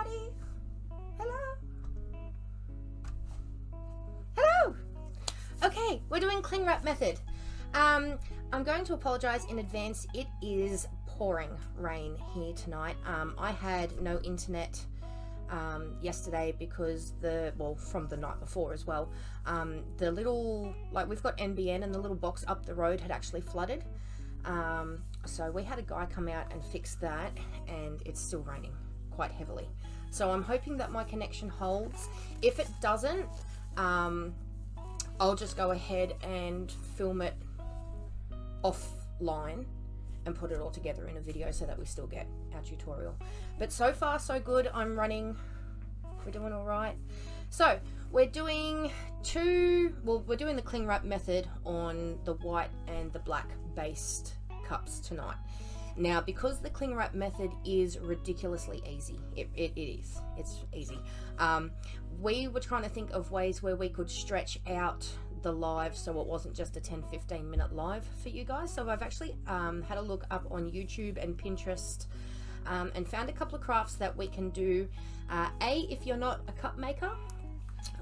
everybody. Hello. Hello. Okay, we're doing cling wrap method. I'm going to apologize in advance. It is pouring rain here tonight. I had no internet yesterday because from the night before as well. The little, like, we've got NBN and the little box up the road had actually flooded. So we had a guy come out and fix that, and it's still raining quite heavily. So I'm hoping that my connection holds. If it doesn't, I'll just go ahead and film it offline and put it all together in a video so that we still get our tutorial. But so far so good. We're doing all right. So we're doing we're doing the cling wrap method on the white and the black based cups tonight. Now, because the cling wrap method is ridiculously easy, it's easy. We were trying to think of ways where we could stretch out the live so it wasn't just a 10-15 minute live for you guys. So I've actually had a look up on YouTube and Pinterest and found a couple of crafts that we can do. A, if you're not a cup maker,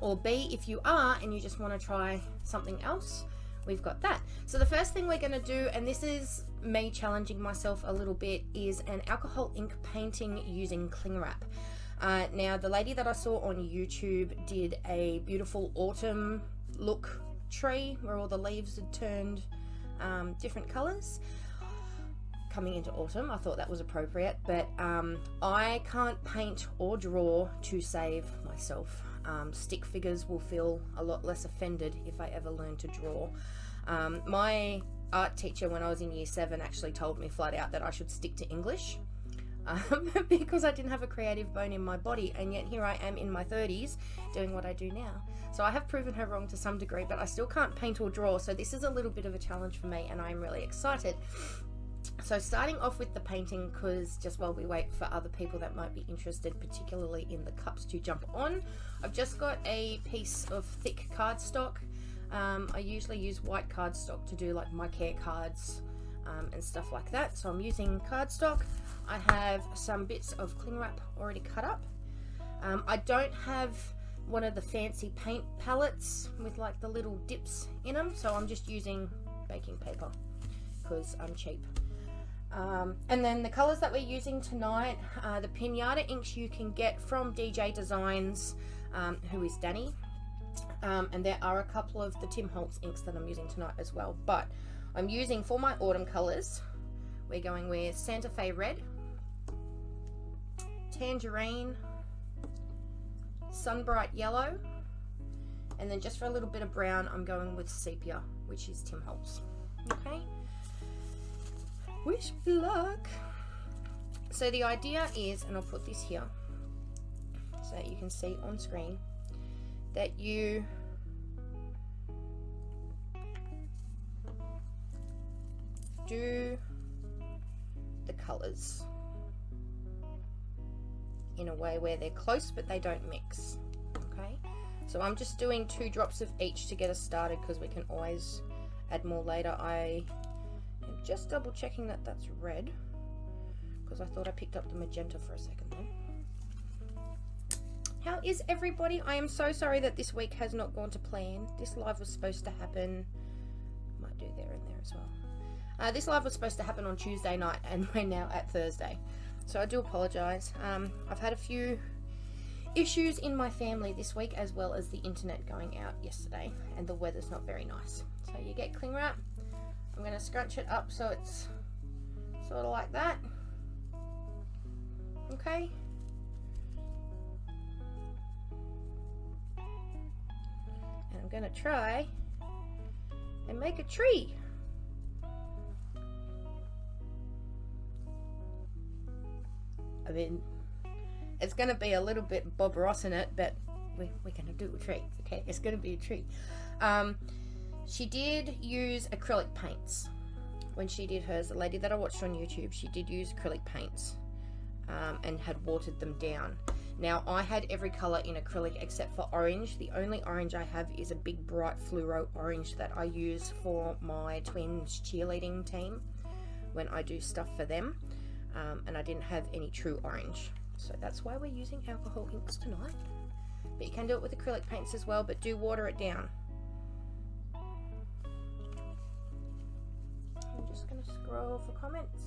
or B, if you are and you just want to try something else, we've got that. So the first thing we're going to do, and this is me challenging myself a little bit, is an alcohol ink painting using cling wrap. Now, the lady that I saw on YouTube did a beautiful autumn look tree where all the leaves had turned different colors. Coming into autumn, I thought that was appropriate, but I can't paint or draw to save myself. Stick figures will feel a lot less offended if I ever learn to draw. My art teacher when I was in year 7 actually told me flat out that I should stick to English because I didn't have a creative bone in my body, and yet here I am in my 30s doing what I do now. So I have proven her wrong to some degree, but I still can't paint or draw, so this is a little bit of a challenge for me and I'm really excited. So starting off with the painting, because just while we wait for other people that might be interested particularly in the cups to jump on, I've just got a piece of thick cardstock. I usually use white cardstock to do like my care cards and stuff like that, so I'm using cardstock. I have some bits of cling wrap already cut up. I don't have one of the fancy paint palettes with like the little dips in them, so I'm just using baking paper because I'm cheap. And then the colors that we're using tonight, the Pinata inks you can get from DJ Designs, who is Danny, and there are a couple of the Tim Holtz inks that I'm using tonight as well, but I'm using, for my autumn colors, we're going with Santa Fe Red, Tangerine, Sunbright Yellow, and then just for a little bit of brown I'm going with Sepia, which is Tim Holtz. Okay, wish me luck. So the idea is, and I'll put this here so that you can see on screen, that you do the colors in a way where they're close but they don't mix. Okay, so I'm just doing 2 drops of each to get us started because we can always add more later. I am just double checking that that's red because I thought I picked up the magenta for a second then. How is everybody? I am so sorry that this week has not gone to plan. This live was supposed to happen, might do there and there as well. This live was supposed to happen on Tuesday night and we're now at Thursday. So I do apologise. I've had a few issues in my family this week, as well as the internet going out yesterday, and the weather's not very nice. So you get cling wrap. I'm going to scrunch it up so it's sort of like that. Okay. And I'm going to try and make a tree. I mean, it's going to be a little bit Bob Ross in it, but we're going to do a tree. Okay, it's going to be a tree. She did use acrylic paints when she did hers. The lady that I watched on YouTube, she did use acrylic paints and had watered them down. Now, I had every colour in acrylic except for orange. The only orange I have is a big bright fluoro orange that I use for my twins cheerleading team when I do stuff for them. And I didn't have any true orange. So that's why we're using alcohol inks tonight. But you can do it with acrylic paints as well, but do water it down. I'm just going to scroll for comments.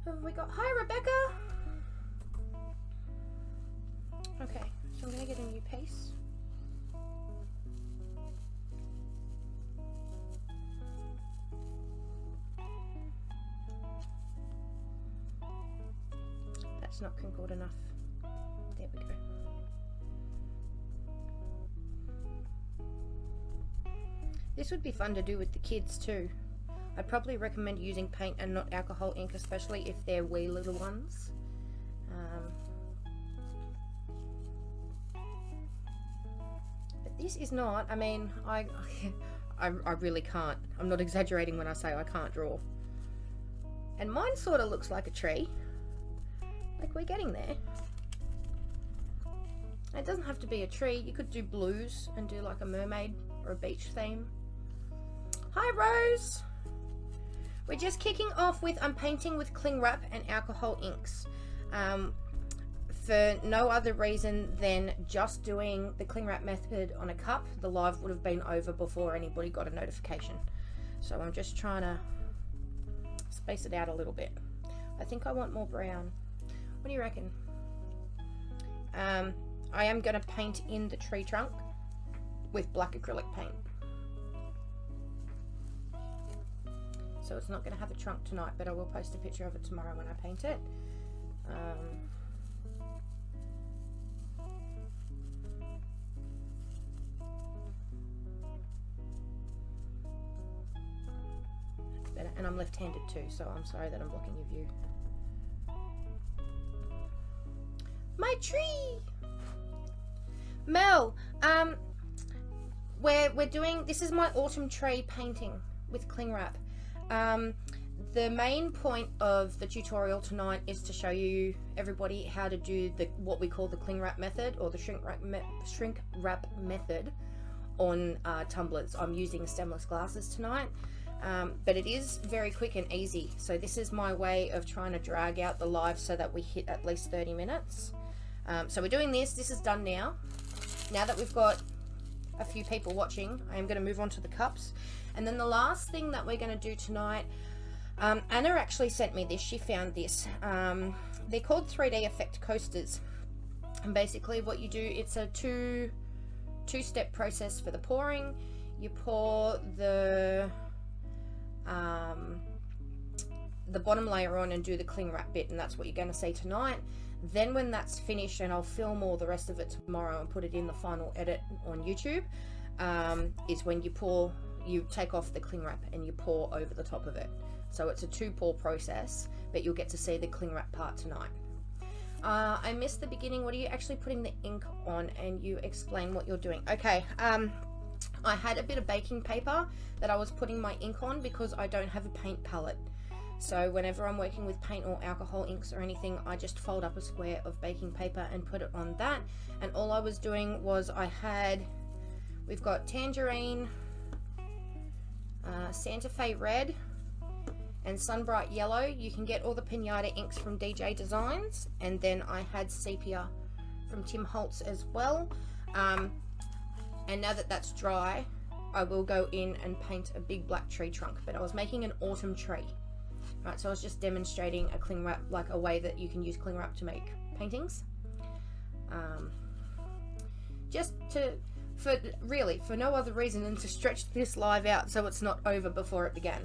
Who have we got? Hi, Rebecca! Okay, so I'm going to get a new piece. That's not crinkled enough. There we go. This would be fun to do with the kids too. I'd probably recommend using paint and not alcohol ink, especially if they're wee little ones. But this is not, I mean, I really can't. I'm not exaggerating when I say I can't draw. And mine sort of looks like a tree. Like, we're getting there. It doesn't have to be a tree. You could do blues and do like a mermaid or a beach theme. Hi, Rose! We're just kicking off with I'm painting with cling wrap and alcohol inks. For no other reason than just doing the cling wrap method on a cup. The live would have been over before anybody got a notification. So I'm just trying to space it out a little bit. I think I want more brown. What do you reckon? I am going to paint in the tree trunk with black acrylic paint. So it's not going to have a trunk tonight, but I will post a picture of it tomorrow when I paint it. That's better. And I'm left-handed too, so I'm sorry that I'm blocking your view. My tree! Mel, we're doing, this is my autumn tree painting with cling wrap. The main point of the tutorial tonight is to show you everybody how to do the what we call the cling wrap method, or the shrink wrap method on tumblers. I'm using stemless glasses tonight, but it is very quick and easy. So this is my way of trying to drag out the live so that we hit at least 30 minutes. So we're doing this. This is done now. Now that we've got a few people watching, I am going to move on to the cups. And then the last thing that we're going to do tonight, Anna actually sent me this. She found this. They're called 3D effect coasters. And basically what you do, it's a two-step process for the pouring. You pour the bottom layer on and do the cling wrap bit, and that's what you're going to see tonight. Then when that's finished, and I'll film all the rest of it tomorrow and put it in the final edit on YouTube, is when you take off the cling wrap and you pour over the top of it. So it's a two-pour process, but you'll get to see the cling wrap part tonight. I missed the beginning. What are you actually putting the ink on? And you explain what you're doing. Okay, I had a bit of baking paper that I was putting my ink on because I don't have a paint palette. So whenever I'm working with paint or alcohol inks or anything, I just fold up a square of baking paper and put it on that. And all I was doing was we've got Tangerine, Santa Fe Red, and Sunbright Yellow. You can get all the Pinata inks from DJ Designs. And then I had Sepia from Tim Holtz as well. And now that that's dry, I will go in and paint a big black tree trunk. But I was making an autumn tree. Right, so I was just demonstrating a cling wrap, like a way that you can use cling wrap to make paintings. For no other reason than to stretch this live out so it's not over before it began.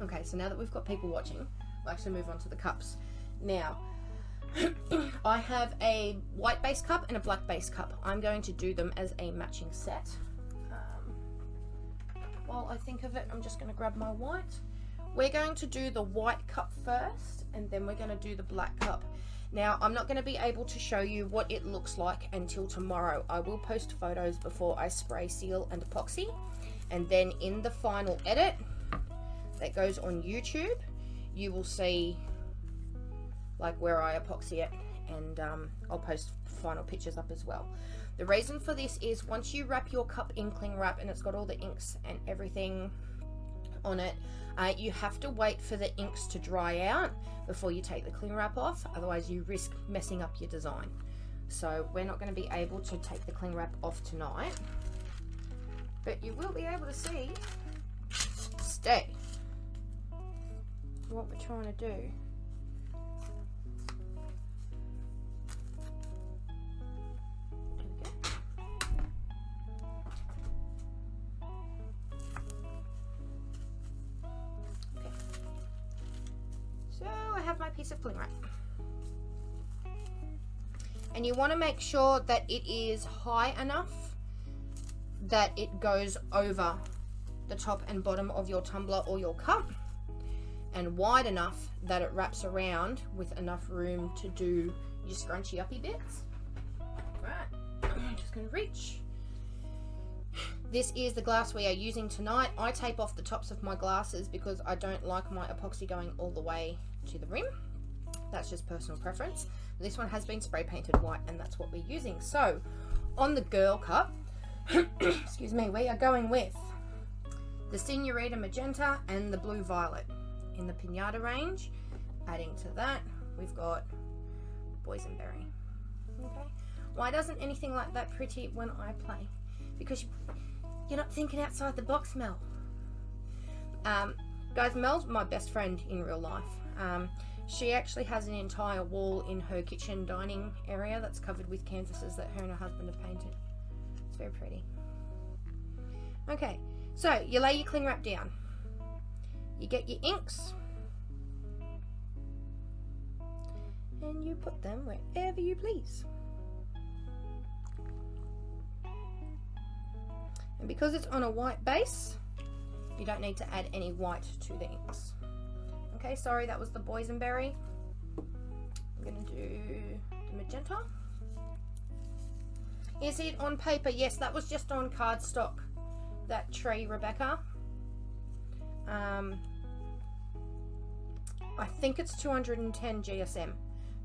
Okay, so now that we've got people watching, we'll actually move on to the cups. Now, I have a white base cup and a black base cup. I'm going to do them as a matching set. While I think of it, I'm just going to grab my white. We're going to do the white cup first, and then we're going to do the black cup. Now, I'm not going to be able to show you what it looks like until tomorrow. I will post photos before I spray seal and epoxy, and then in the final edit that goes on YouTube, you will see like where I epoxy it, and I'll post final pictures up as well. The reason for this is once you wrap your cup in cling wrap and it's got all the inks and everything on it, you have to wait for the inks to dry out before you take the cling wrap off, otherwise you risk messing up your design. So we're not going to be able to take the cling wrap off tonight, but you will be able to see what we're trying to do. My piece of cling wrap, and you want to make sure that it is high enough that it goes over the top and bottom of your tumbler or your cup, and wide enough that it wraps around with enough room to do your scrunchy uppy bits. Right, I'm just going to reach. This is the glass we are using tonight. I tape off the tops of my glasses because I don't like my epoxy going all the way to the rim. That's just personal preference. This one has been spray painted white, and that's what we're using. So on the girl cup, excuse me, we are going with the Senorita Magenta and the Blue Violet in the Pinata range. Adding to that, we've got Boysenberry. Okay, why doesn't anything like that pretty when I play? Because you're not thinking outside the box, Mel. Guys, Mel's my best friend in real life. She actually has an entire wall in her kitchen dining area that's covered with canvases that her and her husband have painted. It's very pretty. Okay, so you lay your cling wrap down. You get your inks. And you put them wherever you please. And because it's on a white base, you don't need to add any white to the inks. Okay, sorry, that was the Boysenberry. I'm going to do the Magenta. Is it on paper? Yes, that was just on cardstock. That tree, Rebecca. I think it's 210 GSM,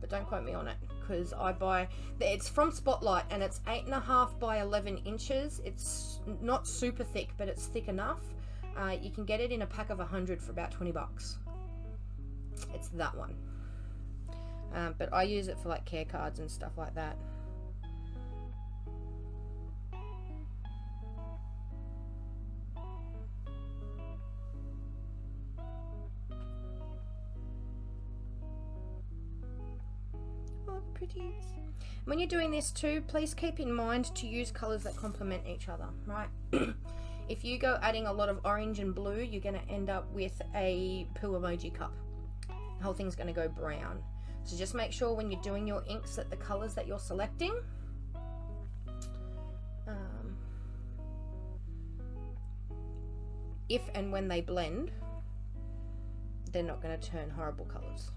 but don't quote me on it because I buy, it's from Spotlight and it's 8.5 by 11 inches. It's not super thick, but it's thick enough. You can get it in a pack of 100 for about 20 bucks. It's that one. But I use it for like care cards and stuff like that. Oh, pretties. When you're doing this too, please keep in mind to use colors that complement each other, right? If you go adding a lot of orange and blue, you're going to end up with a poo emoji cup. The whole thing's going to go brown. So just make sure when you're doing your inks that the colors that you're selecting if and when they blend, they're not going to turn horrible colors.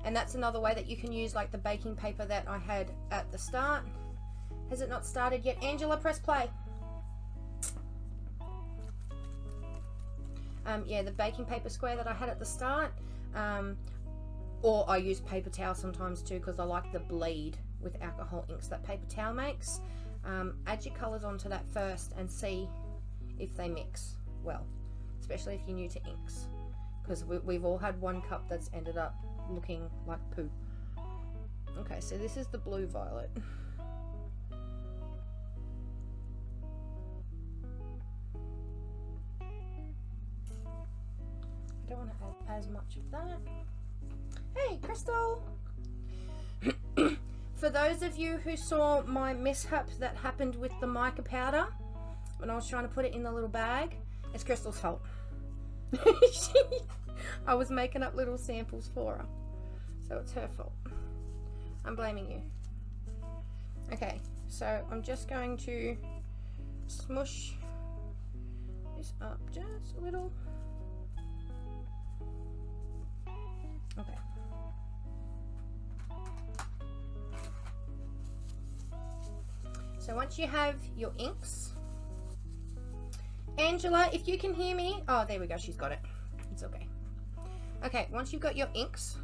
And that's another way that you can use like the baking paper that I had at the start. Has it not started yet? Angela, press play. Yeah, the baking paper square that I had at the start. Or I use paper towel sometimes too because I like the bleed with alcohol inks that paper towel makes. Add your colours onto that first and see if they mix well, especially if you're new to inks, because we've all had one cup that's ended up looking like poo. Okay, so this is the Blue Violet. I don't want to add as much of that. Hey, Crystal! For those of you who saw my mishap that happened with the mica powder when I was trying to put it in the little bag, it's Crystal's fault. I was making up little samples for her, so it's her fault. I'm blaming you. Okay, so I'm just going to smush this up just a little. Okay. So once you have your inks, Angela, if you can hear me, oh, there we go, she's got it. It's okay. Okay, once you've got your inks,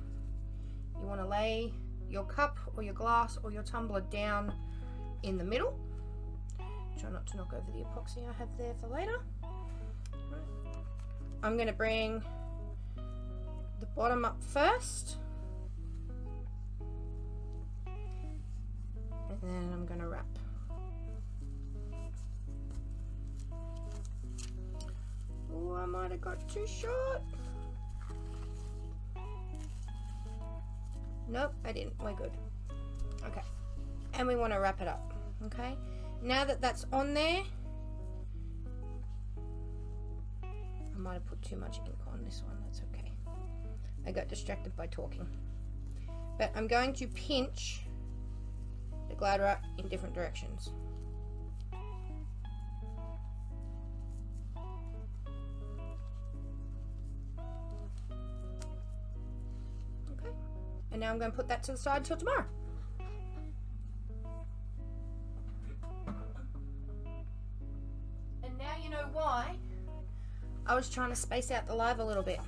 you want to lay your cup or your glass or your tumbler down in the middle. Try not to knock over the epoxy I have there for later. I'm going to bring the bottom up first. And then I'm going to wrap. Oh, I might have got too short. Nope, I didn't. We're good. Okay. And we want to wrap it up. Okay. Now that that's on there, I might have put too much ink on this one. That's okay. I got distracted by talking. But I'm going to pinch the glider up in different directions. Okay. And now I'm going to put that to the side till tomorrow. And now you know why I was trying to space out the live a little bit,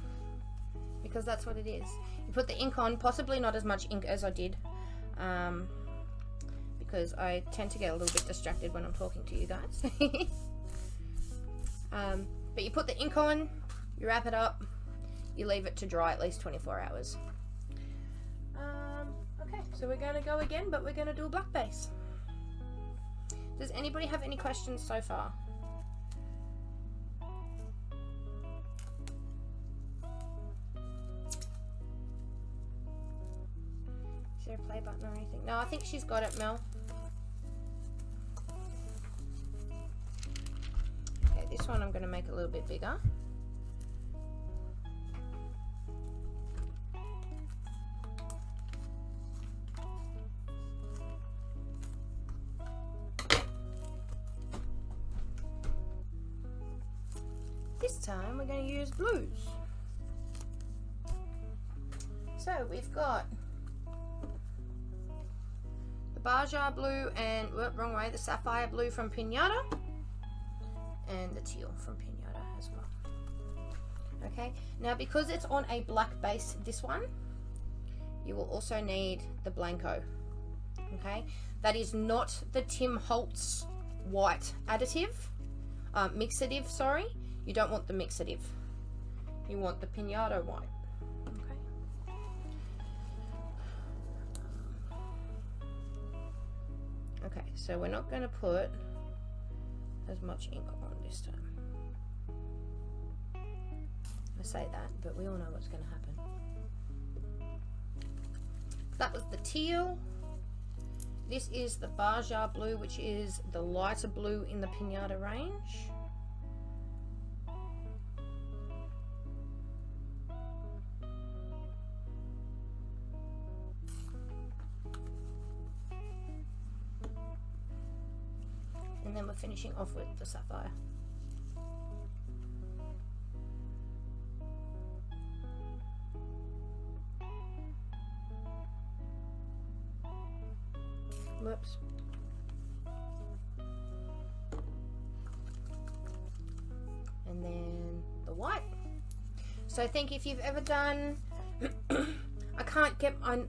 because that's what it is. You put the ink on, possibly not as much ink as I did, because I tend to get a little bit distracted when I'm talking to you guys. But you put the ink on, you wrap it up, you leave it to dry at least 24 hours. Okay, so we're going to go again, but we're going to do a black base. Does anybody have any questions so far? Is there a play button or anything? No, I think she's got it, Mel. Okay, this one I'm going to make a little bit bigger. This time we're going to use blues. So we've got the Baja blue and, wrong way, the Sapphire blue from Pinata, and the Teal from Pinata as well. Okay, now because it's on a black base, this one, you will also need the Blanco. Okay, that is not the Tim Holtz white additive, mixative, sorry. You don't want the mixative. You want the Pinata white. Okay. Okay, so we're not going to put as much ink on this time. I say that, but we all know what's going to happen. That was the Teal. This is the Baja blue, which is the lighter blue in the Pinata range. And then we're finishing off with the Sapphire. Whoops. And then the white. So I think if you've ever done I can't get on.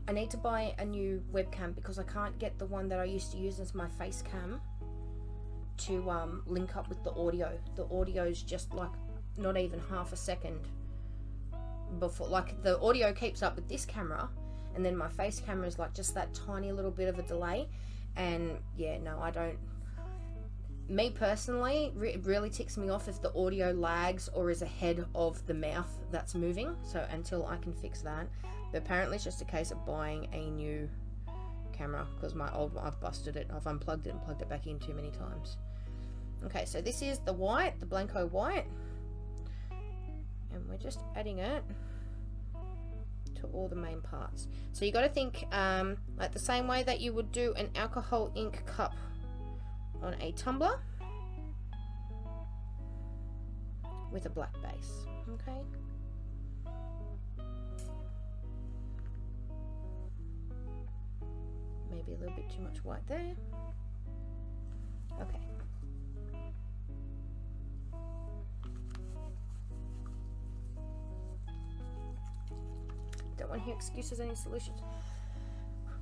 I need to buy a new webcam because I can't get the one that I used to use as my face cam to link up with the audio. The audio's just like not even half a second before, like the audio keeps up with this camera, and then my face camera is like just that tiny little bit of a delay. And yeah, no, I don't. Me personally, it really ticks me off if the audio lags or is ahead of the mouth that's moving. So until I can fix that, but apparently it's just a case of buying a new camera because my old one, I've busted it. I've unplugged it and plugged it back in too many times. Okay, so this is the white, the Blanco white, and we're just adding it to all the main parts. So you got to think like the same way that you would do an alcohol ink cup on a tumbler with a black base. Okay. Maybe a little bit too much white there. Okay. Don't want to hear excuses, any solutions.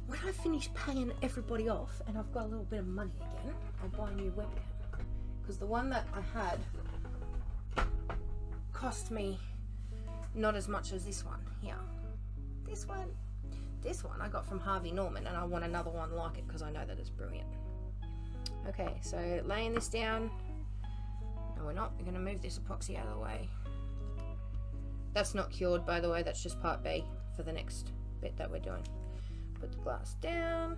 When I finish paying everybody off and I've got a little bit of money again, I'll buy a new webcam. Because the one that I had cost me not as much as this one here. This one I got from Harvey Norman, and I want another one like it because I know that it's brilliant. Okay, so laying this down. No, we're not. We're going to move this epoxy out of the way. That's not cured, by the way. That's just part B for the next bit that we're doing. Put the glass down.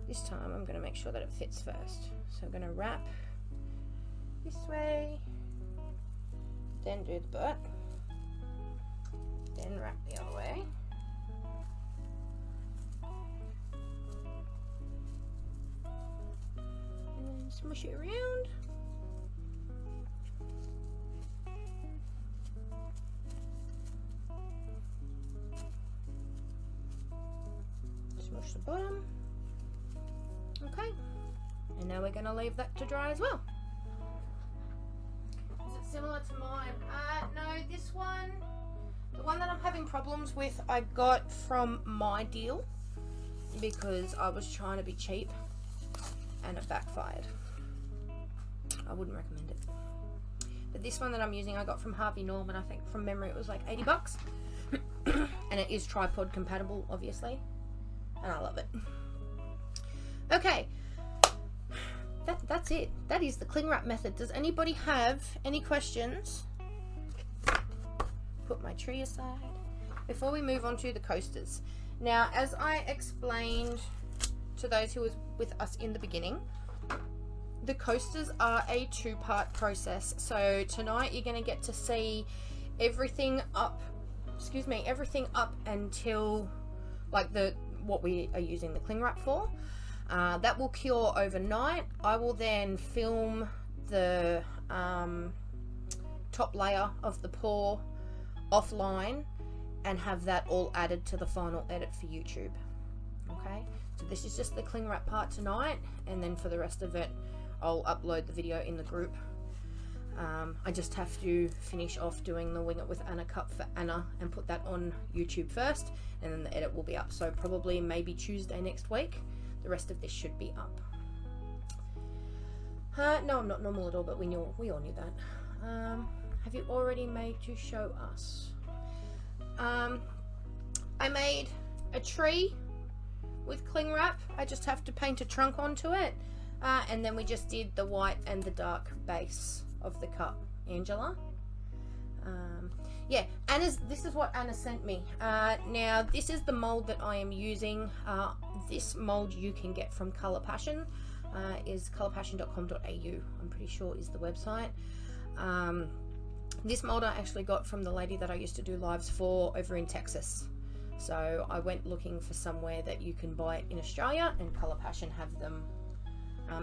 This time I'm going to make sure that it fits first. So I'm going to wrap this way, then do the butt, then wrap the other way. And then smush it around. Smush the bottom. Okay, and now we're going to leave that to dry as well. Is it similar to mine? No, this one, the one that I'm having problems with, I got from my deal because I was trying to be cheap and it backfired. I wouldn't recommend it. But this one that I'm using I got from Harvey Norman. I think from memory it was like 80 bucks. And it is tripod compatible, obviously, and I love it. Okay, that's it. That is the cling wrap method. Does anybody have any questions? Put my tree aside before we move on to the coasters. Now, as I explained to those who was with us in the beginning, the coasters are a two-part process. So tonight you're going to get to see everything up, everything up until like what we are using the cling wrap for. That will cure overnight. I will then film the top layer of the pour offline and have that all added to the final edit for YouTube. Okay, so this is just the cling wrap part tonight, and then for the rest of it I'll upload the video in the group. I just have to finish off doing the Wing It with Anna cup for Anna and put that on YouTube first, and then the edit will be up. So probably maybe Tuesday next week. The rest of this should be up. No, I'm not normal at all, but we all knew that. Have you already made to show us? I made a tree with cling wrap. I just have to paint a trunk onto it. And then we just did the white and the dark base of the cup. Angela? Yeah, this is what Anna sent me. Now, this is the mold that I am using. This mold you can get from Colour Passion. Is colourpassion.com.au, I'm pretty sure is the website. This mold I actually got from the lady that I used to do lives for over in Texas. So I went looking for somewhere that you can buy it in Australia, and Colour Passion have them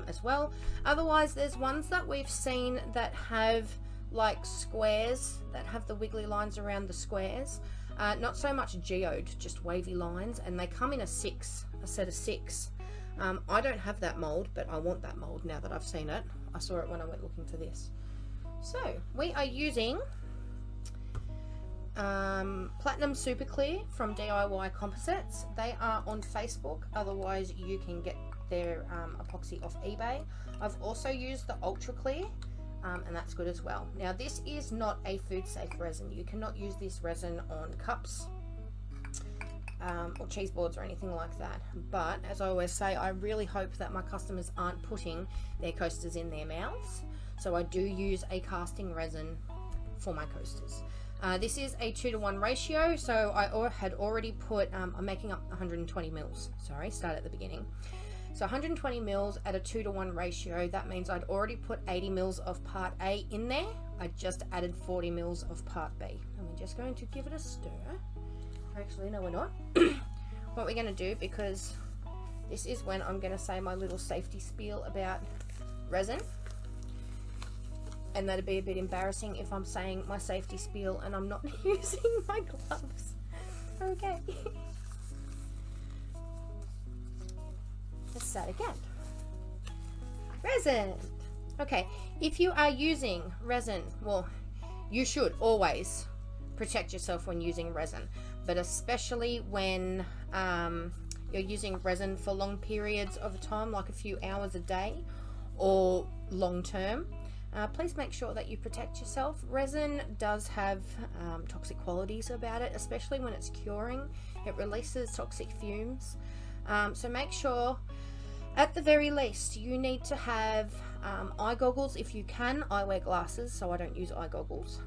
as well. Otherwise, there's ones that we've seen that have like squares that have the wiggly lines around the squares. Not so much geode, just wavy lines, and they come in a set of 6. I don't have that mold, but I want that mold now that I've seen it. I saw it when I went looking for this. So we are using Platinum Superclear from DIY Composites. They are on Facebook, otherwise you can get their epoxy off eBay. I've also used the Ultra Clear, and that's good as well. Now, this is not a food safe resin. You cannot use this resin on cups or cheese boards or anything like that. But as I always say, I really hope that my customers aren't putting their coasters in their mouths. So I do use a casting resin for my coasters. This is a 2-to-1 ratio. So I had already put, I'm making up 120 mils. Sorry, start at the beginning. So 120 mils at a 2-to-1 ratio, that means I'd already put 80 mils of part A in there. I just added 40 mils of part B. And we're just going to give it a stir. Actually, no, we're not. What we're going to do, because this is when I'm going to say my little safety spiel about resin. And that'd be a bit embarrassing if I'm saying my safety spiel and I'm not using my gloves. Okay. Let's start again. Resin. Okay, if you are using resin, well, you should always protect yourself when using resin, but especially when you're using resin for long periods of time, like a few hours a day or long term. please make sure that you protect yourself. Resin does have toxic qualities about it, especially when it's curing. It releases toxic fumes. So make sure, at the very least, you need to have eye goggles if you can. I wear glasses, so I don't use eye goggles.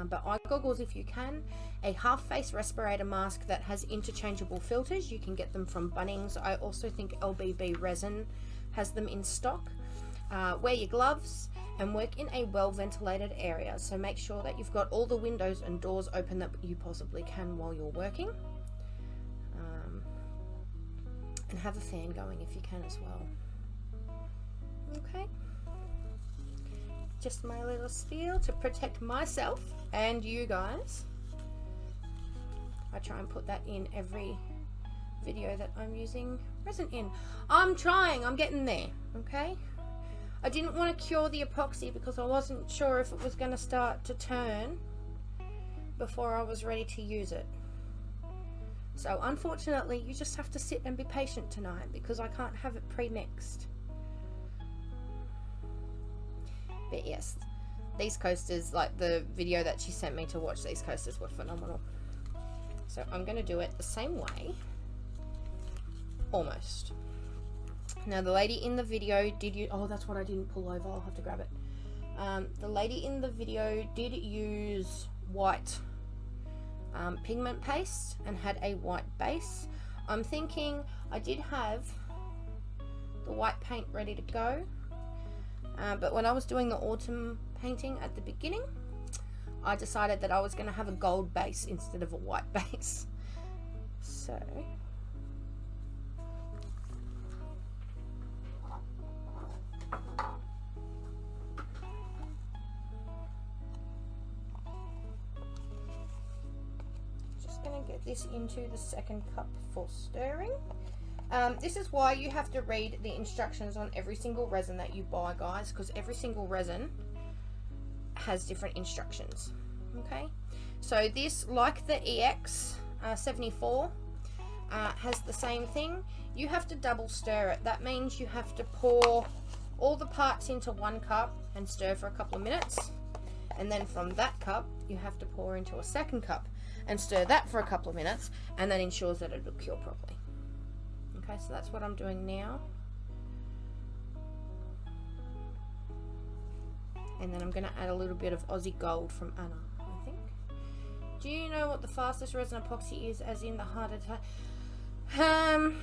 But eye goggles if you can. A half-face respirator mask that has interchangeable filters. You can get them from Bunnings. I also think LBB Resin has them in stock. Wear your gloves and work in a well-ventilated area. So make sure that you've got all the windows and doors open that you possibly can while you're working. And have a fan going if you can as well. Okay. Just my little spiel to protect myself and you guys. I try and put that in every video that I'm using resin in. I'm trying, I'm getting there, okay? I didn't want to cure the epoxy because I wasn't sure if it was going to start to turn before I was ready to use it. So unfortunately, you just have to sit and be patient tonight because I can't have it pre-mixed. But yes, these coasters, like the video that she sent me to watch, these coasters were phenomenal. So I'm going to do it the same way, almost. Now the lady in the video did use, oh that's what I didn't pull over, I'll have to grab it. The lady in the video did use white pigment paste and had a white base. I'm thinking I did have the white paint ready to go, but when I was doing the autumn painting at the beginning, I decided that I was going to have a gold base instead of a white base. So just going to get this into the second cup for stirring. This is why you have to read the instructions on every single resin that you buy, guys, because every single resin has different instructions. Okay, so this, like the EX 74, has the same thing. You have to double stir it. That means you have to pour all the parts into one cup and stir for a couple of minutes, and then from that cup you have to pour into a second cup and stir that for a couple of minutes, and that ensures that it'll cure properly. Okay, so that's what I'm doing now. And then I'm going to add a little bit of Aussie Gold from Anna, I think. Do you know what the fastest resin epoxy is, as in the harder to...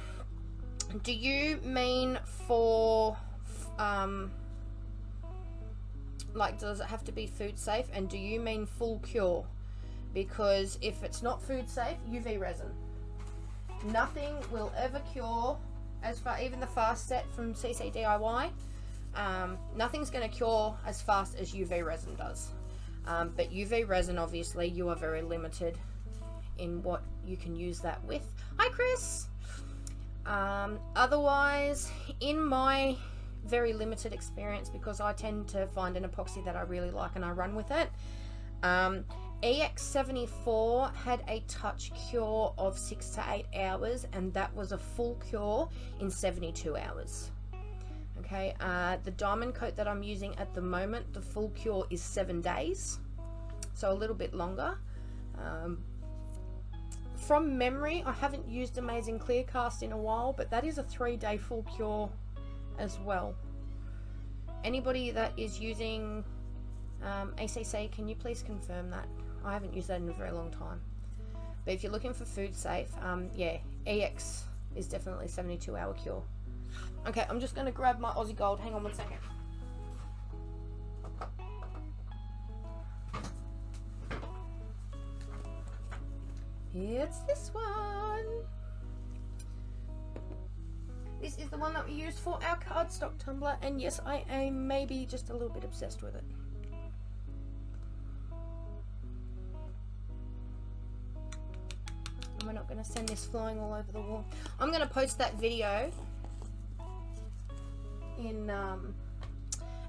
do you mean for... like, does it have to be food safe? And do you mean full cure? Because if it's not food safe, UV resin. Nothing will ever cure, as far, even the fast set from CC DIY, nothing's going to cure as fast as UV resin does. But UV resin, obviously, you are very limited in what you can use that with. Hi, Chris! Otherwise, in my very limited experience, because I tend to find an epoxy that I really like and I run with it, EX74 had a touch cure of 6 to 8 hours, and that was a full cure in 72 hours. Okay, the diamond coat that I'm using at the moment, the full cure is 7 days, so a little bit longer. From memory, I haven't used Amazing Clear Cast in a while, but that is a 3-day full cure as well. Anybody that is using ACC, can you please confirm that? I haven't used that in a very long time. But if you're looking for food safe, yeah, EX is definitely 72-hour cure. Okay, I'm just going to grab my Aussie Gold. Hang on one second. It's this one. This is the one that we used for our cardstock tumbler, and yes, I am maybe just a little bit obsessed with it. And we're not going to send this flying all over the wall. I'm going to post that video in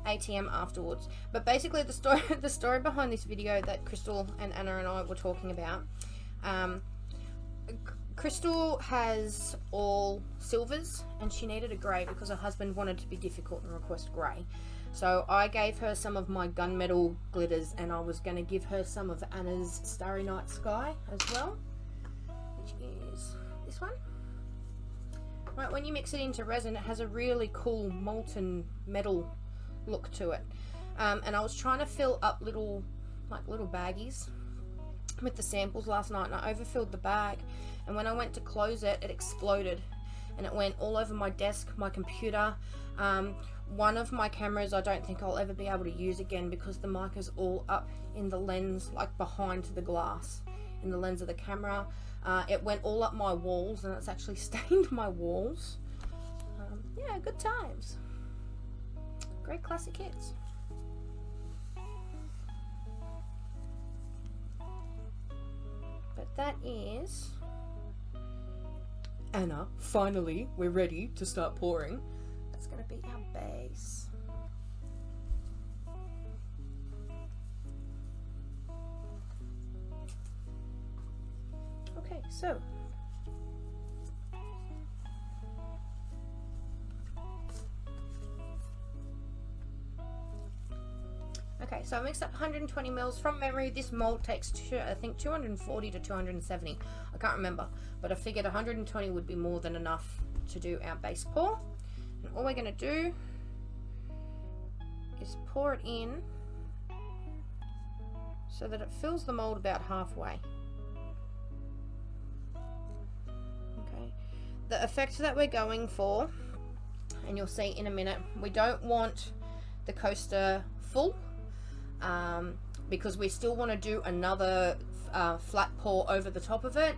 ATM afterwards. But basically the story behind this video that Crystal and Anna and I were talking about, Crystal has all silvers and she needed a grey because her husband wanted to be difficult and request grey. So I gave her some of my gunmetal glitters, and I was going to give her some of Anna's Starry Night Sky as well, which is this one. Right, when you mix it into resin, it has a really cool molten metal look to it. And I was trying to fill up little baggies with the samples last night, and I overfilled the bag, and when I went to close it, it exploded, and it went all over my desk, my computer. One of my cameras I don't think I'll ever be able to use again because the mic is all up in the lens, like behind the glass in the lens of the camera. It went all up my walls, and it's actually stained my walls. Yeah, good times. Great classic hits. But that is Anna. Finally, we're ready to start pouring. That's going to be our base. Okay, so I mixed up 120 mils from memory. This mold takes I think 240 to 270. I can't remember, but I figured 120 would be more than enough to do our base pour. And all we're going to do is pour it in so that it fills the mold about halfway. Okay, the effect that we're going for, and you'll see in a minute, we don't want the coaster full, because we still want to do another flat pour over the top of it.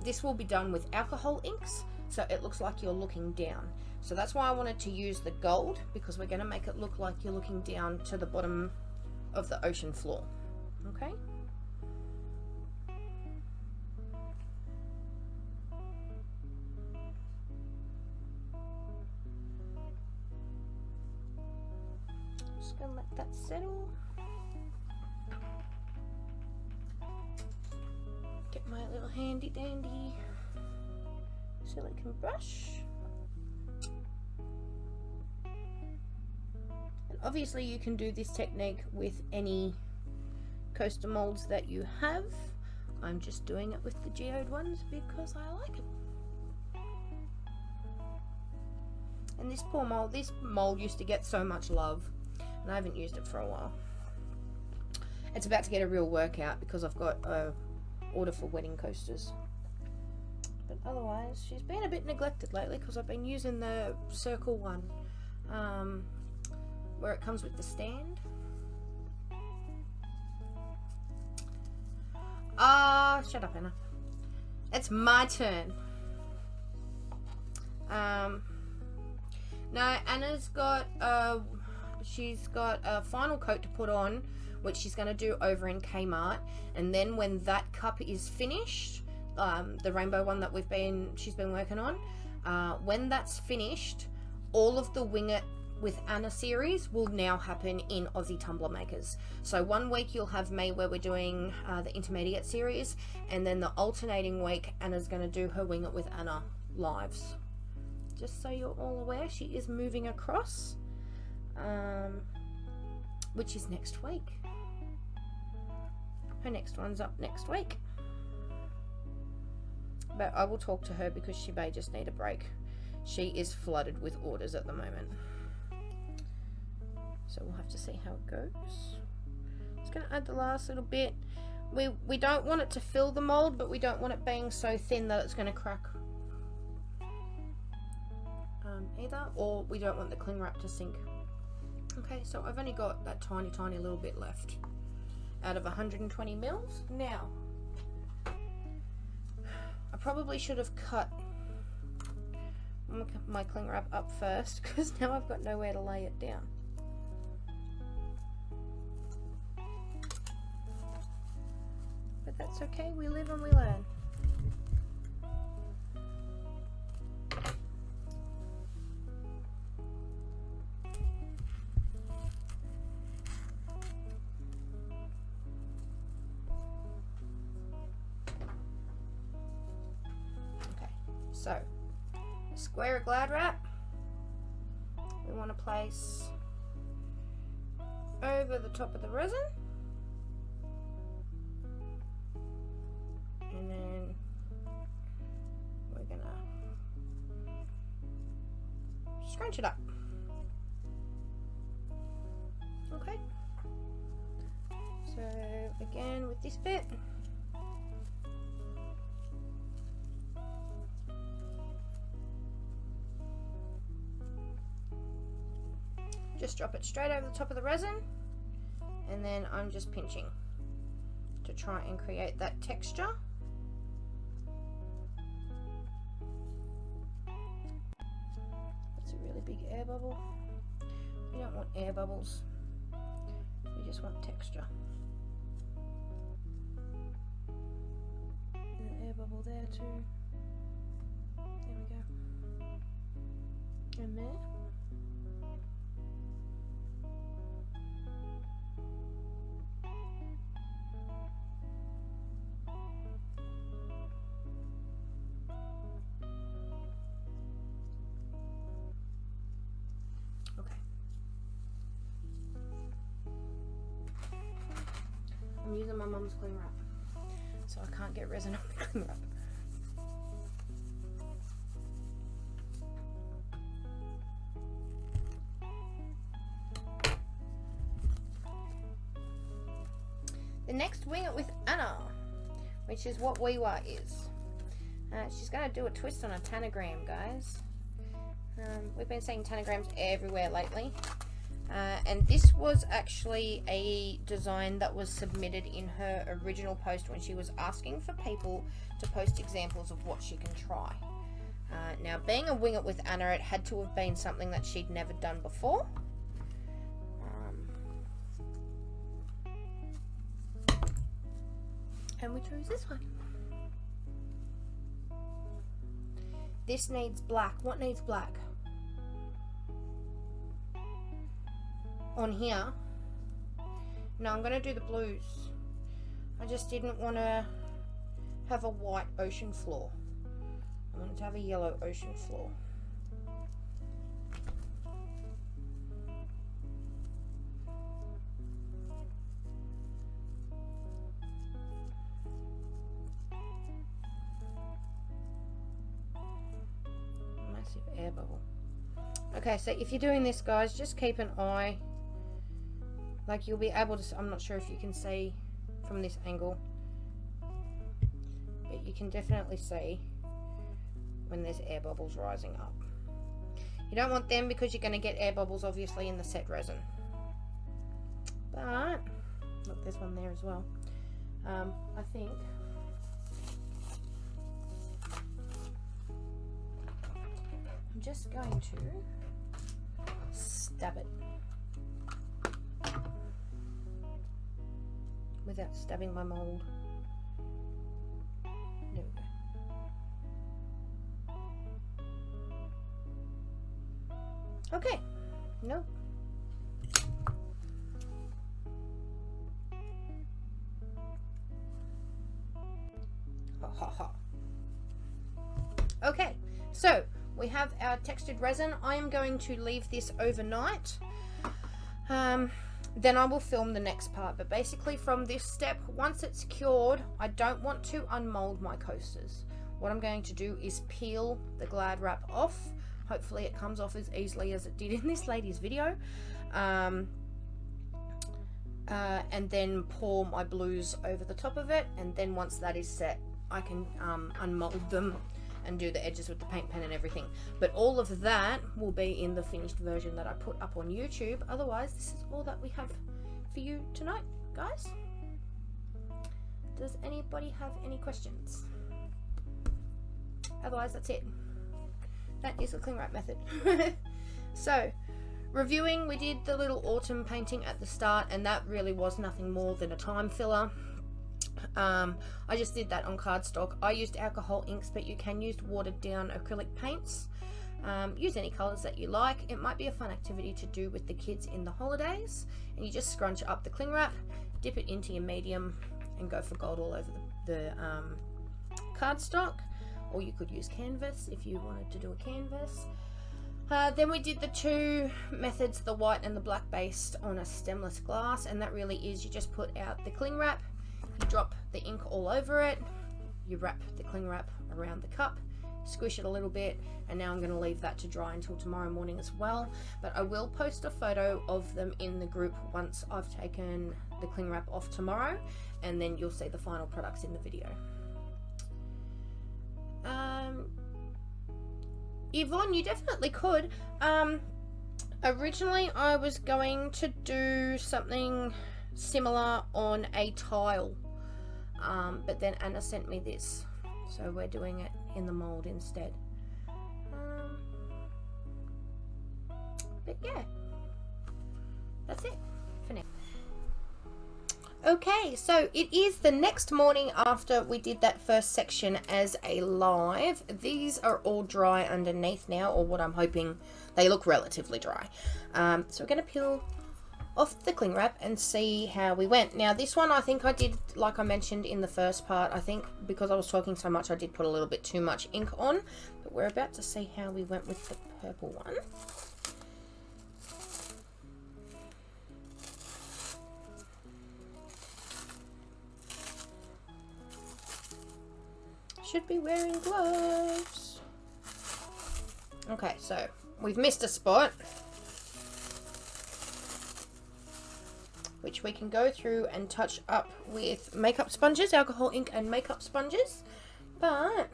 This will be done with alcohol inks, so it looks like you're looking down. So that's why I wanted to use the gold, because we're going to make it look like you're looking down to the bottom of the ocean floor. Okay? Just going to let that settle. Get my little handy dandy silicone brush. And obviously you can do this technique with any coaster molds that you have. I'm just doing it with the geode ones because I like it. And this mold used to get so much love, and I haven't used it for a while. It's about to get a real workout because I've got a order for wedding coasters. But otherwise, she's been a bit neglected lately because I've been using the circle one, where it comes with the stand. Shut up, Anna. It's my turn. No, Anna's got she's got a final coat to put on, which she's going to do over in Kmart, and then when that cup is finished, the rainbow one that she's been working on, when that's finished, all of the Wing It with Anna series will now happen in Aussie Tumbler Makers. So 1 week you'll have me where we're doing the intermediate series, and then the alternating week Anna's going to do her Wing It with Anna lives. Just so you're all aware, she is moving across, which is next week. Her next one's up next week. But I will talk to her because she may just need a break. She is flooded with orders at the moment. So we'll have to see how it goes. Just going to add the last little bit. We don't want it to fill the mold, but we don't want it being so thin that it's going to crack either, or we don't want the cling wrap to sink. Okay, so I've only got that tiny little bit left out of 120 mils. Now, I probably should have cut my cling wrap up first, because now I've got nowhere to lay it down. But that's okay, we live and we learn. So, a square of Glad Wrap, we want to place over the top of the resin. And then we're gonna scrunch it up. Okay. So again with this bit, just drop it straight over the top of the resin, and then I'm just pinching to try and create that texture. That's a really big air bubble. We don't want air bubbles, we just want texture. An air bubble there too. There we go. And there. I'm using my mum's cling wrap, so I can't get resin on the cling wrap. The next Wing It with Anna, which is what Weewa is. She's going to do a twist on a tanagram, guys. We've been seeing tanagrams everywhere lately. And this was actually a design that was submitted in her original post when she was asking for people to post examples of what she can try. Now, being a Wing It with Anna, it had to have been something that she'd never done before. And we chose this one. This needs black. What needs black? On here. No, I'm going to do the blues. I just didn't want to have a white ocean floor. I wanted to have a yellow ocean floor. Massive air bubble. Okay, so if you're doing this, guys, just keep an eye. Like, you'll be able to, I'm not sure if you can see from this angle, but you can definitely see when there's air bubbles rising up. You don't want them because you're going to get air bubbles obviously in the set resin. But, look, there's one there as well. I think I'm just going to stab it without stabbing my mold. There we go. Okay. Nope. Ha ha ha. Okay, so we have our textured resin. I am going to leave this overnight. Then I will film the next part, but basically from this step, once it's cured, I don't want to unmold my coasters. What I'm going to do is peel the Glad wrap off. Hopefully it comes off as easily as it did in this lady's video. And then pour my blues over the top of it, and then once that is set, I can unmold them and do the edges with the paint pen and everything. But all of that will be in the finished version that I put up on YouTube. Otherwise, this is all that we have for you tonight, guys. Does anybody have any questions? Otherwise, that's it. That is the cling wrap method. So, reviewing, we did the little autumn painting at the start, and that really was nothing more than a time filler. I just did that on cardstock. I used alcohol inks, but you can use watered down acrylic paints. Use any colors that you like. It might be a fun activity to do with the kids in the holidays. And you just scrunch up the cling wrap, dip it into your medium, and go for gold all over the cardstock. Or you could use canvas if you wanted to do a canvas. Then we did the two methods, the white and the black based, on a stemless glass, and that really is, you just put out the cling wrap, you drop the ink all over it, you wrap the cling wrap around the cup, squish it a little bit, and now I'm going to leave that to dry until tomorrow morning as well. But I will post a photo of them in the group once I've taken the cling wrap off tomorrow, and then you'll see the final products in the video. Yvonne, you definitely could. Originally I was going to do something similar on a tile, but then Anna sent me this, so we're doing it in the mold instead. But yeah, that's it for now. Okay, so it is the next morning after we did that first section as a live. These are all dry underneath now, or what I'm hoping. They look relatively dry. So we're going to peel off the cling wrap and see how we went. Now this one I think I did, like I mentioned in the first part, I think because I was talking so much I did put a little bit too much ink on, but we're about to see how we went with the purple one. Should be wearing gloves. Okay, so we've missed a spot, which we can go through and touch up with makeup sponges, alcohol ink and makeup sponges, but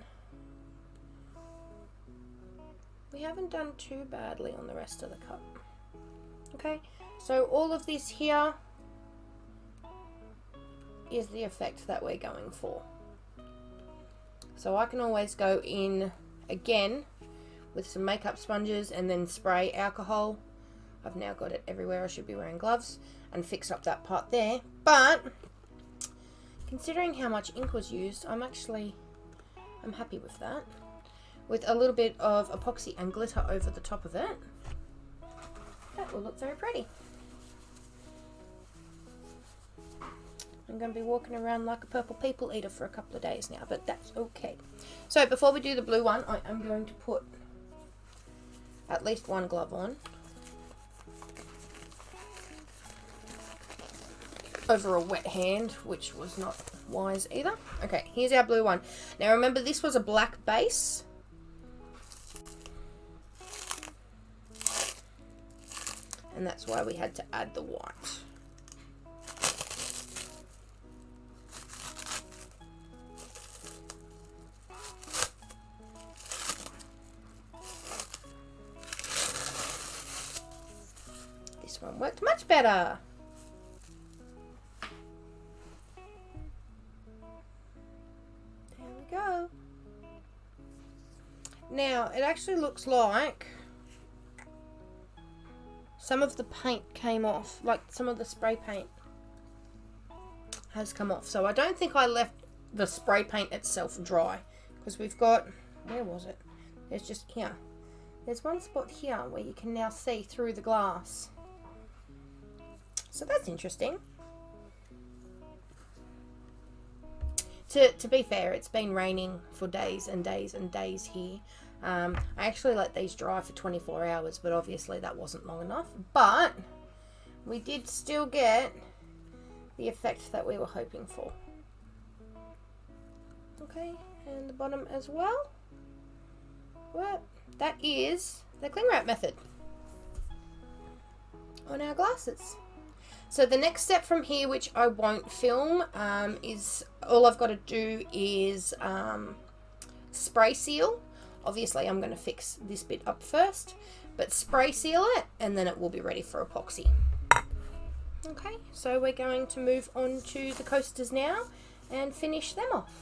we haven't done too badly on the rest of the cup. Okay, so all of this here is the effect that we're going for. So I can always go in again with some makeup sponges and then spray alcohol. I've now got it everywhere, I should be wearing gloves, and fix up that part there. But considering how much ink was used, I'm happy with that. With a little bit of epoxy and glitter over the top of it, that will look very pretty. I'm going to be walking around like a purple people eater for a couple of days now, but that's okay. So before we do the blue one, I am going to put at least one glove on over a wet hand, which was not wise either. Okay, here's our blue one. Now remember, this was a black base. And that's why we had to add the white. One worked much better. There we go. Now it actually looks like some of the paint came off, like some of the spray paint has come off. So I don't think I left the spray paint itself dry, because we've got, where was it? There's just here. There's one spot here where you can now see through the glass. So that's interesting. To be fair, it's been raining for days and days and days here. I actually let these dry for 24 hours, but obviously that wasn't long enough. But we did still get the effect that we were hoping for. Okay, and the bottom as well. Well, that is the cling wrap method on our glasses. So the next step from here, which I won't film, is all I've got to do is spray seal. Obviously I'm going to fix this bit up first, but spray seal it and then it will be ready for epoxy. Okay, so we're going to move on to the coasters now and finish them off.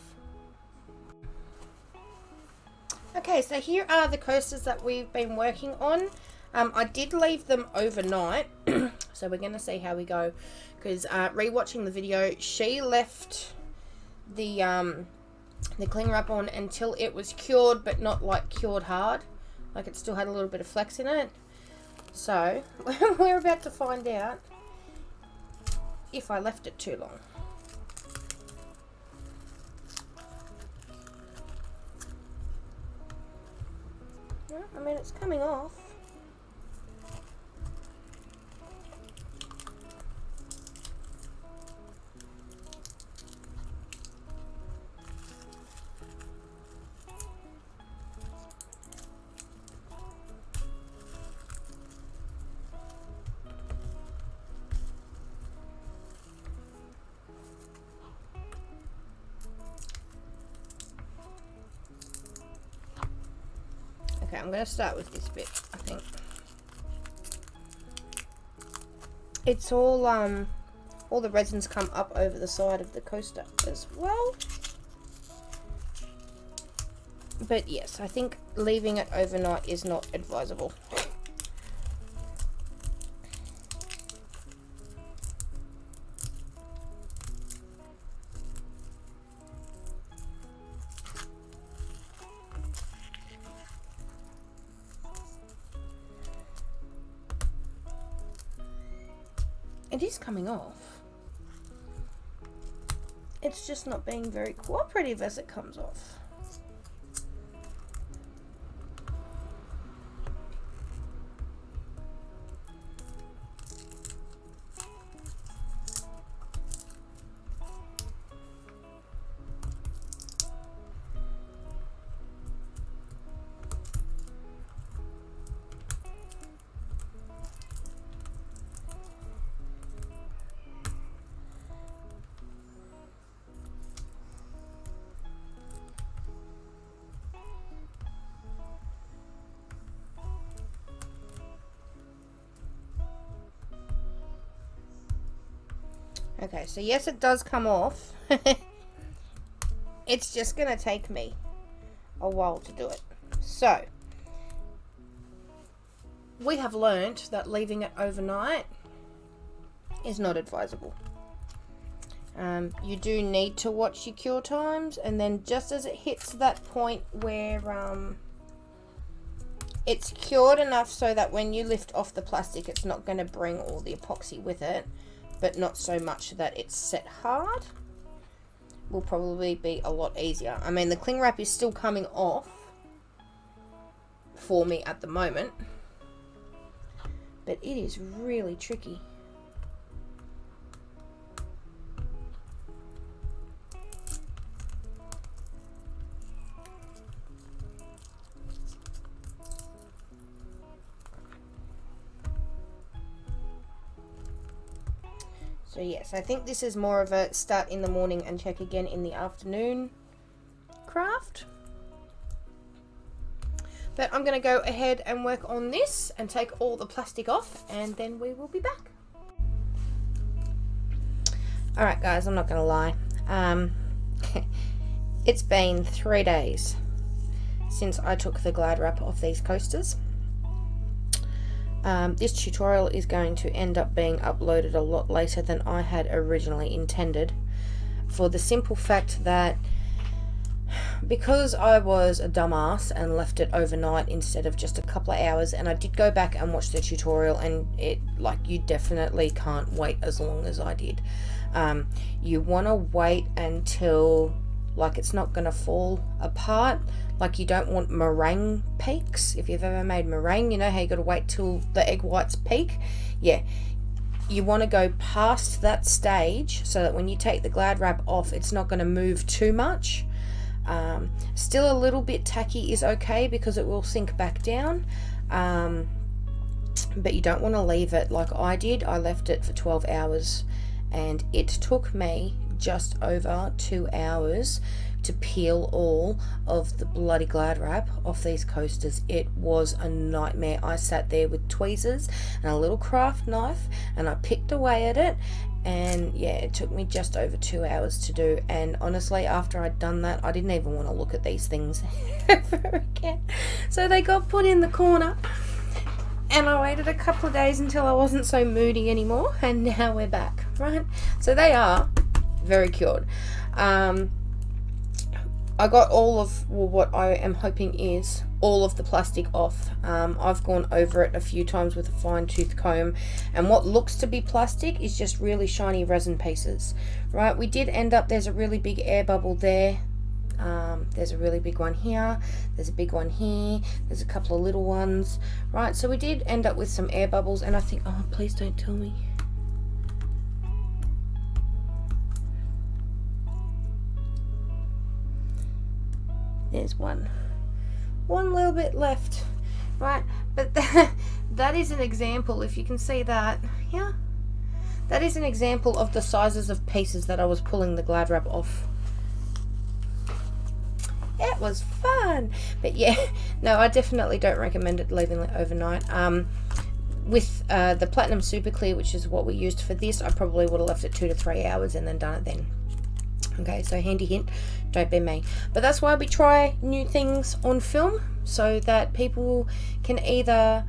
Okay, so here are the coasters that we've been working on. I did leave them overnight, so we're going to see how we go, because rewatching the video, she left the cling wrap on until it was cured, but not like cured hard, like it still had a little bit of flex in it. So we're about to find out if I left it too long. I mean, it's coming off. Okay, I'm going to start with this bit, I think. It's all the resins come up over the side of the coaster as well. But yes, I think leaving it overnight is not advisable. It is coming off. It's just not being very cooperative as it comes off. Okay, so yes, it does come off. It's just going to take me a while to do it. So, we have learnt that leaving it overnight is not advisable. You do need to watch your cure times, and then just as it hits that point where it's cured enough so that when you lift off the plastic, it's not going to bring all the epoxy with it, but not so much that it's set hard, will probably be a lot easier. I mean, the cling wrap is still coming off for me at the moment, but it is really tricky. So yes, I think this is more of a start in the morning and check again in the afternoon craft. But I'm going to go ahead and work on this and take all the plastic off, and then we will be back. Alright guys, I'm not going to lie. It's been 3 days since I took the glad wrap off these coasters. This tutorial is going to end up being uploaded a lot later than I had originally intended, for the simple fact that because I was a dumbass and left it overnight instead of just a couple of hours, and I did go back and watch the tutorial, and it, like, you definitely can't wait as long as I did. You want to wait until, like, it's not going to fall apart. Like, you don't want meringue peaks. If you've ever made meringue, you know how you got to wait till the egg whites peak. Yeah, you want to go past that stage so that when you take the glad wrap off, it's not going to move too much. Still a little bit tacky is okay because it will sink back down, but you don't want to leave it like I did. I left it for 12 hours and it took me just over 2 hours to peel all of the bloody glad wrap off these coasters. It was a nightmare. I sat there with tweezers and a little craft knife and I picked away at it, and yeah, it took me just over 2 hours to do. And honestly, after I'd done that, I didn't even want to look at these things ever again. So they got put in the corner and I waited a couple of days until I wasn't so moody anymore, and now we're back, right? So they are very cured. I got all of, well, what I am hoping is all of the plastic off. I've gone over it a few times with a fine tooth comb, and what looks to be plastic is just really shiny resin pieces, right? We did end up, there's a really big air bubble there. There's a really big one here, there's a big one here, there's a couple of little ones, right? So we did end up with some air bubbles, and I think, oh, please don't tell me. There's one little bit left, right? But that is an example, if you can see that, yeah, that is an example of the sizes of pieces that I was pulling the glad wrap off. It was fun. But yeah, no, I definitely don't recommend it leaving it overnight. With the Platinum Superclear, which is what we used for this, I probably would have left it 2 to 3 hours and then done it then. Okay, so handy hint, don't be me. But that's why we try new things on film, so that people can either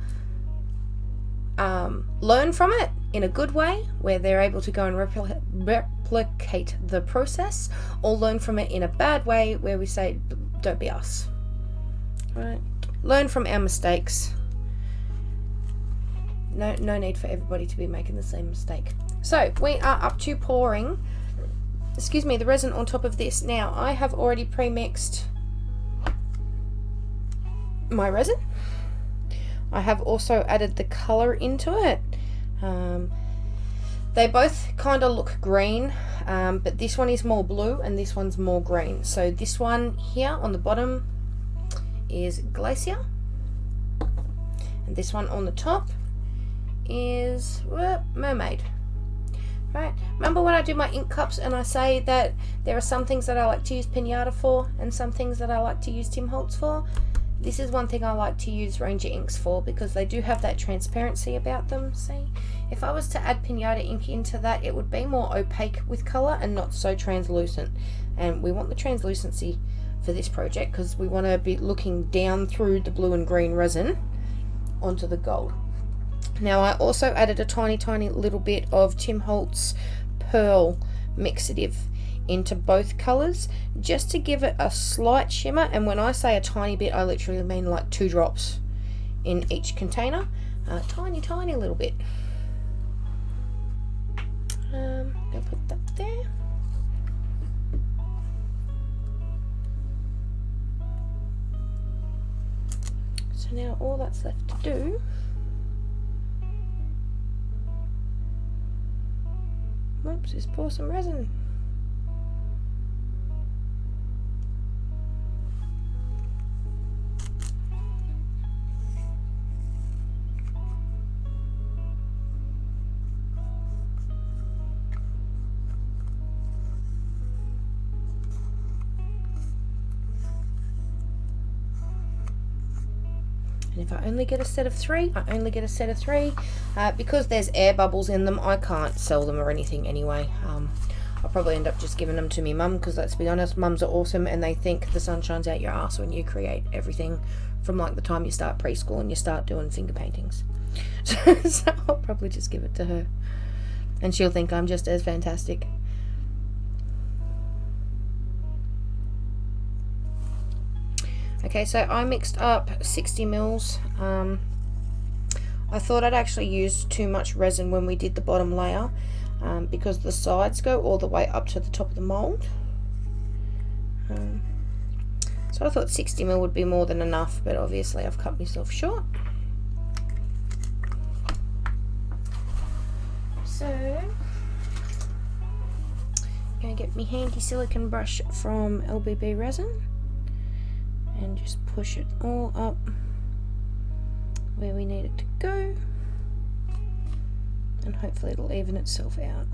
learn from it in a good way, where they're able to go and replicate the process, or learn from it in a bad way, where we say, don't be us. Right? Learn from our mistakes. No need for everybody to be making the same mistake. So we are up to pouring, excuse me, the resin on top of this. Now I have already pre-mixed my resin. I have also added the color into it. They both kind of look green, but this one is more blue and this one's more green. So this one here on the bottom is Glacier, and this one on the top is Mermaid. Right, remember when I do my ink cups and I say that there are some things that I like to use Pinata for and some things that I like to use Tim Holtz for? This is one thing I like to use Ranger inks for, because they do have that transparency about them. See, if I was to add Pinata ink into that, it would be more opaque with color and not so translucent, and we want the translucency for this project because we want to be looking down through the blue and green resin onto the gold. Now I also added a tiny little bit of Tim Holtz Pearl Mixative into both colors, just to give it a slight shimmer. And when I say a tiny bit, I literally mean like 2 drops in each container. Tiny little bit. Gonna put that there. So now all that's left to do is pour some resin. And if I only get a set of 3, I only get a set of 3. Because there's air bubbles in them, I can't sell them or anything anyway. I'll probably end up just giving them to me mum, because let's be honest, mums are awesome and they think the sun shines out your ass when you create everything from like the time you start preschool and you start doing finger paintings. So I'll probably just give it to her and she'll think I'm just as fantastic. Okay, so I mixed up 60 mils. I thought I'd actually used too much resin when we did the bottom layer, because the sides go all the way up to the top of the mold. So I thought 60 mil would be more than enough, but obviously I've cut myself short. So I'm going to get my handy silicone brush from LBB Resin and just push it all up where we need it to go, and hopefully it'll even itself out.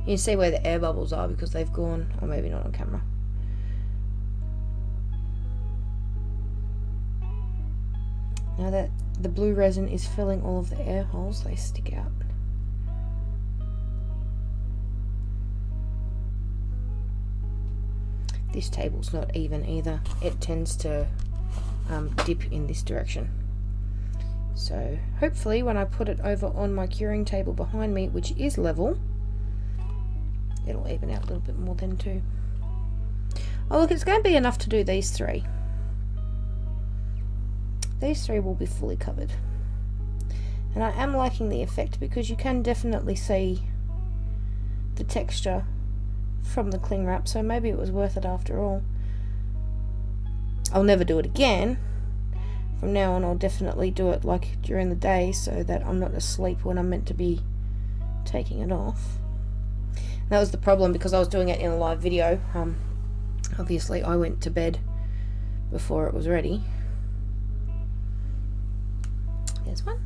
You can see where the air bubbles are because they've gone, or maybe not on camera. Now that the blue resin is filling all of the air holes, they stick out. This table's not even either. It tends to dip in this direction. So hopefully when I put it over on my curing table behind me, which is level, it'll even out a little bit more then too. Oh look, it's going to be enough to do these 3. These 3 will be fully covered. And I am liking the effect because you can definitely see the texture from the cling wrap, so maybe it was worth it after all. I'll never do it again. From now on I'll definitely do it like during the day so that I'm not asleep when I'm meant to be taking it off. And that was the problem because I was doing it in a live video. Obviously I went to bed before it was ready. There's one.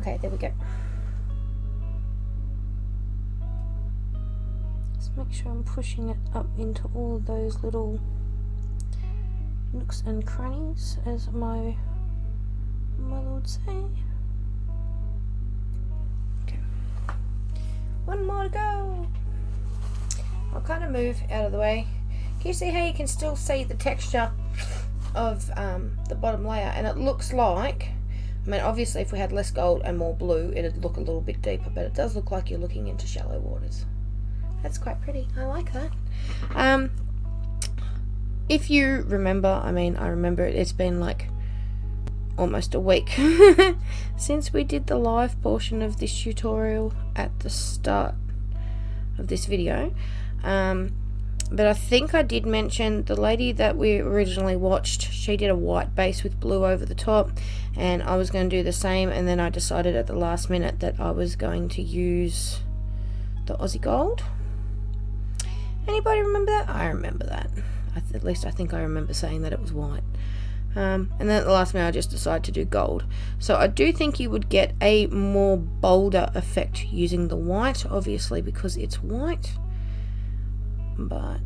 Okay, there we go. Just make sure I'm pushing it up into all of those little nooks and crannies, as my mother would say. Okay. One more to go. I'll kind of move out of the way. Can you see how you can still see the texture of the bottom layer? And it looks like, I mean, obviously if we had less gold and more blue, it'd look a little bit deeper, but it does look like you're looking into shallow waters. That's quite pretty. I like that. If you remember, I mean, I remember it's been like almost a week since we did the live portion of this tutorial at the start of this video. But I think I did mention the lady that we originally watched, she did a white base with blue over the top, and I was going to do the same, and then I decided at the last minute that I was going to use the Aussie Gold. Anybody remember that? I remember that. At least I think I remember saying that it was white. And then at the last minute I just decided to do gold. So I do think you would get a more bolder effect using the white, obviously because it's white. But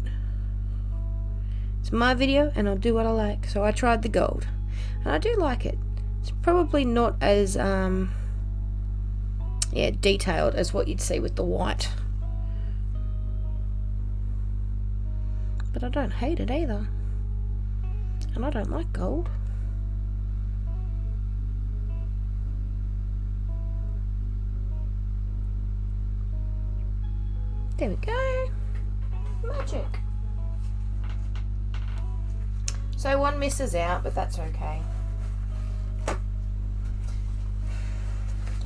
it's my video and I'll do what I like. So I tried the gold and I do like it. It's probably not as detailed as what you'd see with the white, but I don't hate it either, and I don't like gold. There we go. Magic. So one misses out, but that's okay.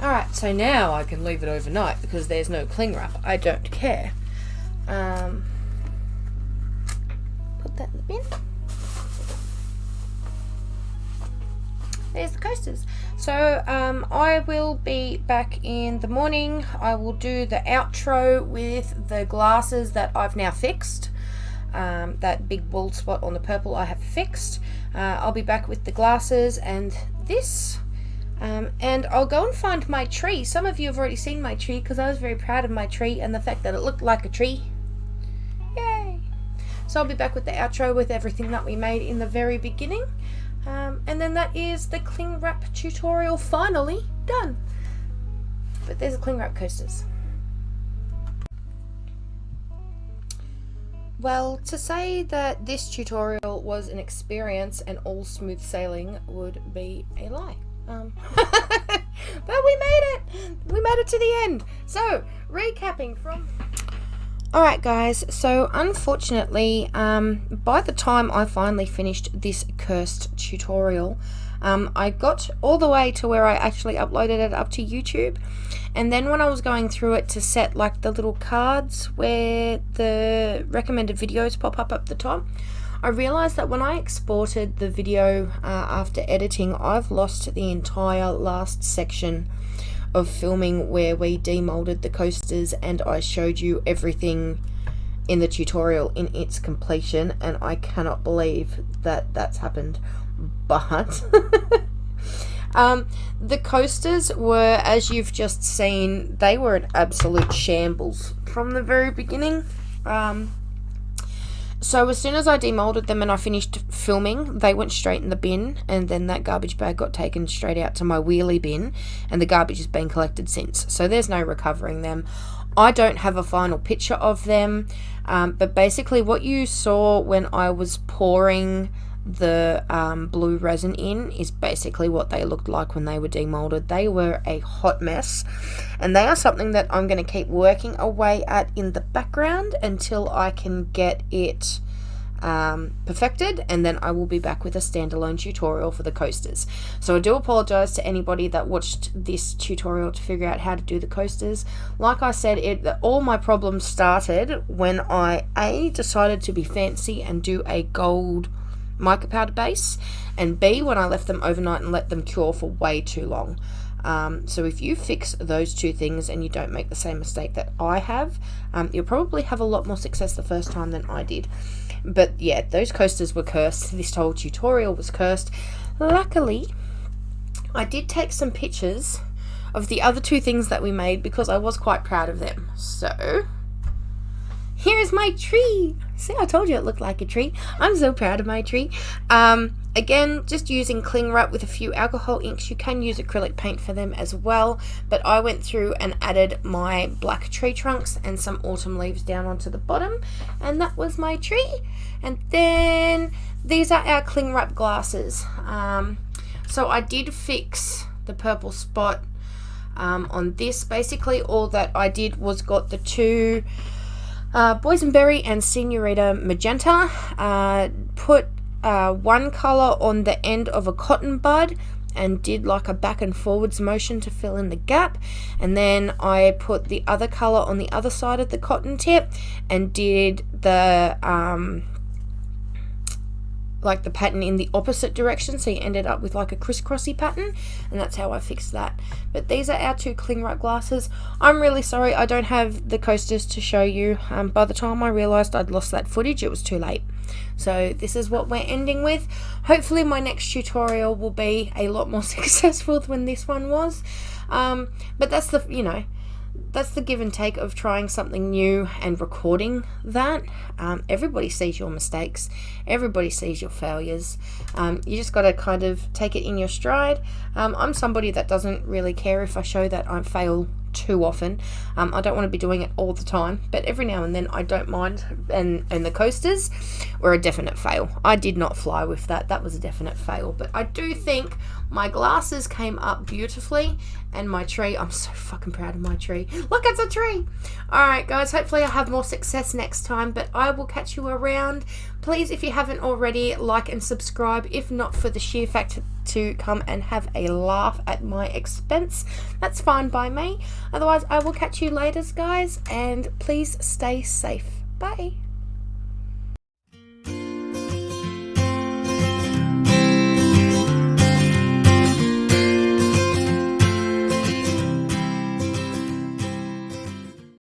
Alright, so now I can leave it overnight because there's no cling wrap. I don't care. Put that in the bin. There's the coasters. So I will be back in the morning. I will do the outro with the glasses that I've now fixed. That big bald spot on the purple I have fixed. I'll be back with the glasses and this. And I'll go and find my tree. Some of you have already seen my tree because I was very proud of my tree and the fact that it looked like a tree. Yay! So I'll be back with the outro with everything that we made in the very beginning. And then that is the cling wrap tutorial finally done. But there's the cling wrap coasters. Well, to say that this tutorial was an experience and all smooth sailing would be a lie. But we made it! We made it to the end. So, recapping from... Alright guys, so unfortunately, by the time I finally finished this cursed tutorial, I got all the way to where I actually uploaded it up to YouTube, and then when I was going through it to set like the little cards where the recommended videos pop up at the top, I realized that when I exported the video after editing, I've lost the entire last section of filming where we demolded the coasters and I showed you everything in the tutorial in its completion, and I cannot believe that that's happened. But the coasters were, as you've just seen, they were an absolute shambles from the very beginning. So as soon as I demolded them and I finished filming, they went straight in the bin, and then that garbage bag got taken straight out to my wheelie bin, and the garbage has been collected since. So there's no recovering them. I don't have a final picture of them, but basically what you saw when I was pouring the blue resin in is basically what they looked like when they were demolded. They were a hot mess, and they are something that I'm going to keep working away at in the background until I can get it perfected, and then I will be back with a standalone tutorial for the coasters. So I do apologize to anybody that watched this tutorial to figure out how to do the coasters. Like I said, all my problems started when I decided to be fancy and do a gold mica powder base, and B, when I left them overnight and let them cure for way too long. So if you fix those two things and you don't make the same mistake that I have, you'll probably have a lot more success the first time than I did. But yeah, those coasters were cursed. This whole tutorial was cursed. Luckily, I did take some pictures of the other two things that we made because I was quite proud of them. So here's my tree. See, I told you it looked like a tree. I'm so proud of my tree. Again, just using cling wrap with a few alcohol inks. You can use acrylic paint for them as well, but I went through and added my black tree trunks and some autumn leaves down onto the bottom, and that was my tree. And then these are our cling wrap glasses. So I did fix the purple spot on this. Basically all that I did was got the two Boysenberry and Senorita Magenta, put one color on the end of a cotton bud and did like a back and forwards motion to fill in the gap, and then I put the other color on the other side of the cotton tip and did the like the pattern in the opposite direction, so you ended up with like a crisscrossy pattern, and that's how I fixed that. But these are our two cling wrap glasses. I'm really sorry I don't have the coasters to show you. By the time I realized I'd lost that footage, it was too late. So this is what we're ending with. Hopefully my next tutorial will be a lot more successful than this one was, but that's the, you know, that's the give and take of trying something new and recording that. Everybody sees your mistakes, everybody sees your failures. You just got to kind of take it in your stride. I'm somebody that doesn't really care if I show that I fail too often. I don't want to be doing it all the time, but every now and then I don't mind. And the coasters were a definite fail. I did not fly with that. That was a definite fail, but I do think my glasses came up beautifully, and my tree, I'm so fucking proud of my tree. Look, it's a tree. Alright guys, hopefully I have more success next time, but I will catch you around. Please, if you haven't already, like and subscribe, if not for the sheer fact to come and have a laugh at my expense. That's fine by me. Otherwise, I will catch you later, guys, and please stay safe. Bye.